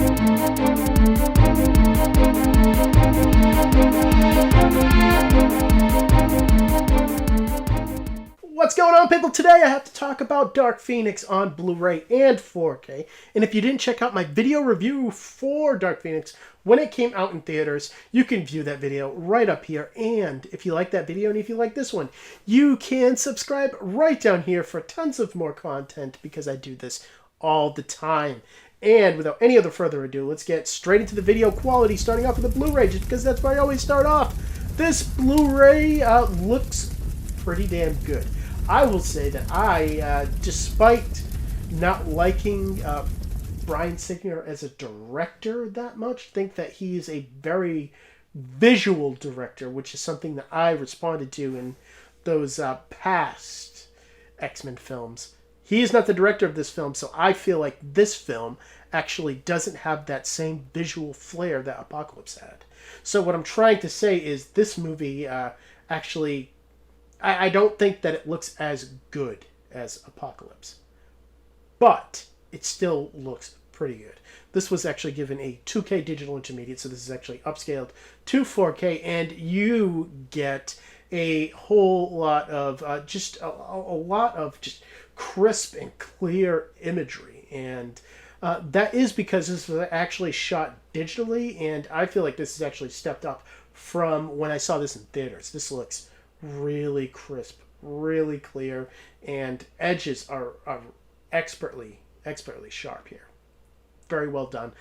What's going on, people? Today I have to talk about Dark Phoenix on Blu-ray and 4K. And if you didn't check out my video review for Dark Phoenix when it came out in theaters, you can view that video right up here. And if you like that video and if you like this one, you can subscribe right down here for tons of more content because I do this all the time. And without any other further ado, let's get straight into the video quality, starting off with the Blu-ray, just because that's where I always start off. This Blu-ray looks pretty damn good. I will say that I, despite not liking Bryan Singer as a director that much, think that he's a very visual director, which is something that I responded to in those past X-Men films. He is not the director of this film, so I feel like this film actually doesn't have that same visual flair that Apocalypse had. So what I'm trying to say is this movie actually... I don't think that it looks as good as Apocalypse, but it still looks pretty good. This was actually given a 2K digital intermediate, so this is actually upscaled to 4K, and you get a whole lot of just a lot of just crisp and clear imagery, and that is because this was actually shot digitally, and I feel like this is actually stepped up from when I saw this in theaters. This looks really crisp, really clear, and edges are expertly sharp here. Very well done.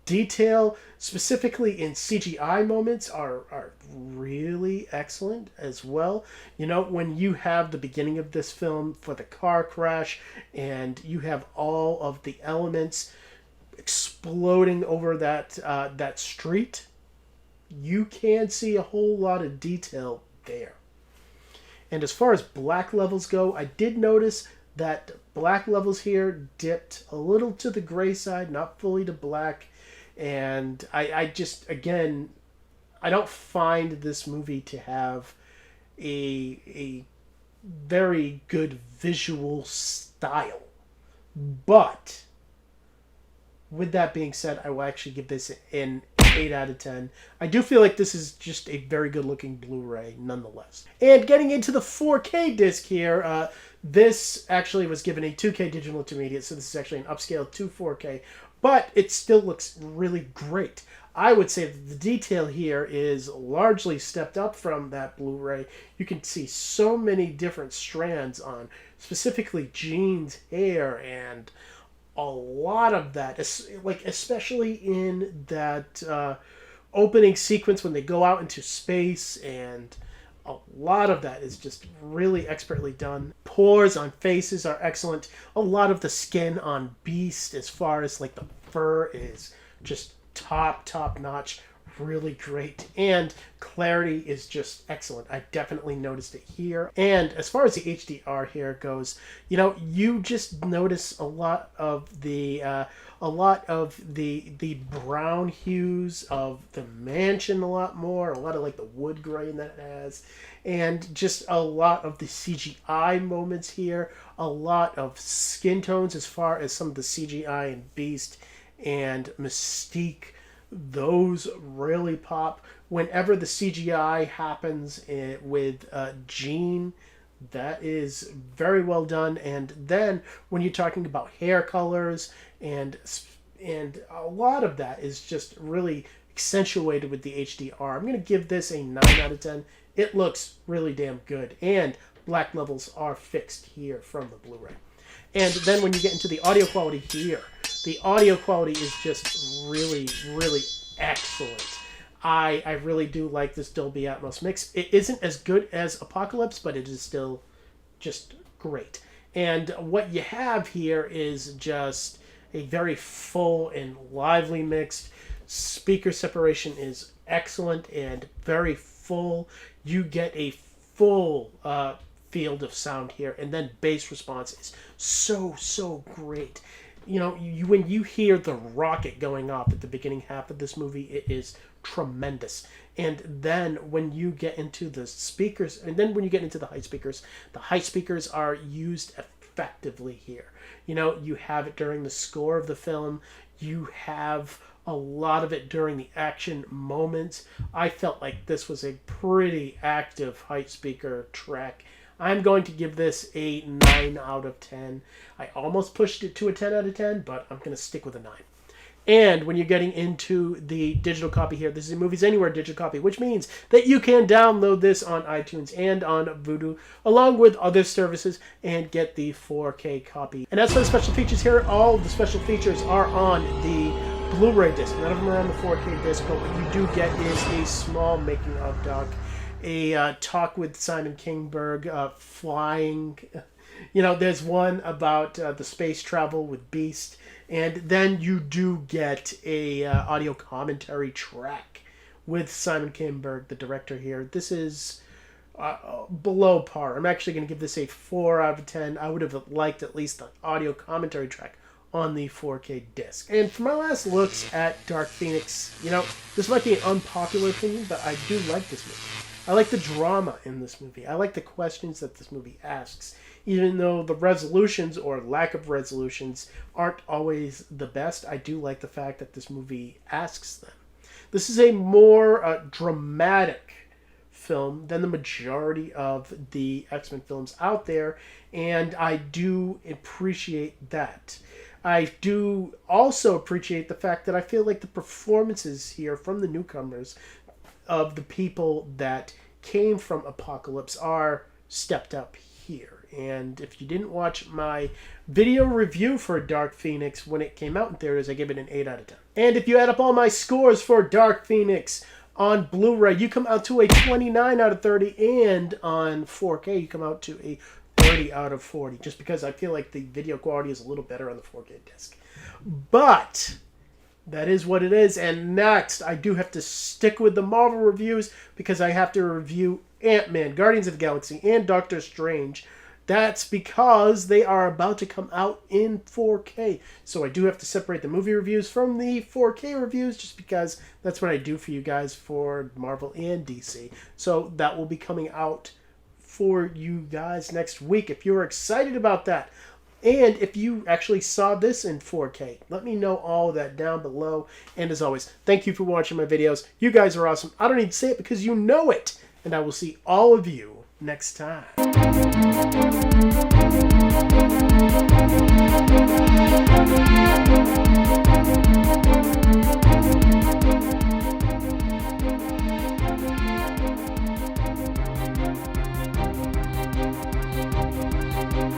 Detail, specifically in CGI moments, are really excellent as well. You know, when you have the beginning of this film for the car crash, and you have all of the elements exploding over that street, you can see a whole lot of detail there. And as far as black levels go, I did notice that black levels here dipped a little to the gray side, not fully to black. And I just, again, I don't find this movie to have a very good visual style. But with that being said, I will actually give this an 8 out of 10. I do feel like this is just a very good looking Blu-ray nonetheless. And getting into the 4K disc here, this actually was given a 2K digital intermediate, so this is actually an upscale to 4K, but it still looks really great. I would say that the detail here is largely stepped up from that Blu-ray. You can see so many different strands on specifically Jean's hair, and a lot of that, like especially in that opening sequence when they go out into space, and a lot of that is just really expertly done. Pores on faces are excellent. A lot of the skin on Beast, as far as like the fur, is just top notch. Really great, and clarity is just excellent. I definitely noticed it here. And as far as the HDR here goes, you know, you just notice a lot of the brown hues of the mansion a lot more, a lot of like the wood grain that it has, and just a lot of the CGI moments here, a lot of skin tones as far as some of the CGI in Beast and Mystique. Those really pop. Whenever the CGI happens with Jean, that is very well done. And then when you're talking about hair colors and a lot of that is just really accentuated with the HDR. I'm going to give this a 9 out of 10. It looks really damn good, and black levels are fixed here from the Blu-ray. And then when you get into the audio quality here, the audio quality is just really excellent. I really do like this Dolby Atmos mix. It isn't as good as Apocalypse, but it is still just great. And what you have here is just a very full and lively mix. Speaker separation is excellent and very full. You get a full field of sound here, and then bass response is so great. You know, when you hear the rocket going off at the beginning half of this movie, it is tremendous. And then when you get into the speakers, and then when you get into the high speakers are used effectively here. You know, you have it during the score of the film. You have a lot of it during the action moments. I felt like this was a pretty active height speaker track. I'm going to give this a 9 out of 10. I almost pushed it to a 10 out of 10, but I'm going to stick with a 9. And when you're getting into the digital copy here, this is a Movies Anywhere digital copy, which means that you can download this on iTunes and on Vudu, along with other services, and get the 4K copy. And as for the special features here, all of the special features are on the Blu-ray disc. None of them are on the 4K disc, but what you do get is a small making of doc, a talk with Simon Kinberg, flying. You know, there's one about the space travel with Beast. And then you do get a audio commentary track with Simon Kinberg, the director here. This is below par. I'm actually going to give this a 4 out of 10. I would have liked at least the audio commentary track on the 4K disc. And for my last looks at Dark Phoenix, you know, this might be an unpopular opinion, but I do like this movie. I like the drama in this movie. I like the questions that this movie asks. Even though the resolutions or lack of resolutions aren't always the best, I do like the fact that this movie asks them. This is a more dramatic film than the majority of the X-Men films out there, and I do appreciate that. I do also appreciate the fact that I feel like the performances here from the newcomers of the people that came from Apocalypse are stepped up here. And if you didn't watch my video review for Dark Phoenix when it came out in theaters, I give it an 8 out of 10. And if you add up all my scores for Dark Phoenix on Blu-ray, you come out to a 29 out of 30, and on 4K, you come out to a 30 out of 40, just because I feel like the video quality is a little better on the 4K disc. But that is what it is, and next, I do have to stick with the Marvel reviews, because I have to review Ant-Man, Guardians of the Galaxy, and Doctor Strange. That's because they are about to come out in 4K. So I do have to separate the movie reviews from the 4K reviews, just because that's what I do for you guys for Marvel and DC. So that will be coming out for you guys next week if you're excited about that. And if you actually saw this in 4K, let me know all of that down below. And as always, thank you for watching my videos. You guys are awesome. I don't need to say it because you know it. And I will see all of you next time.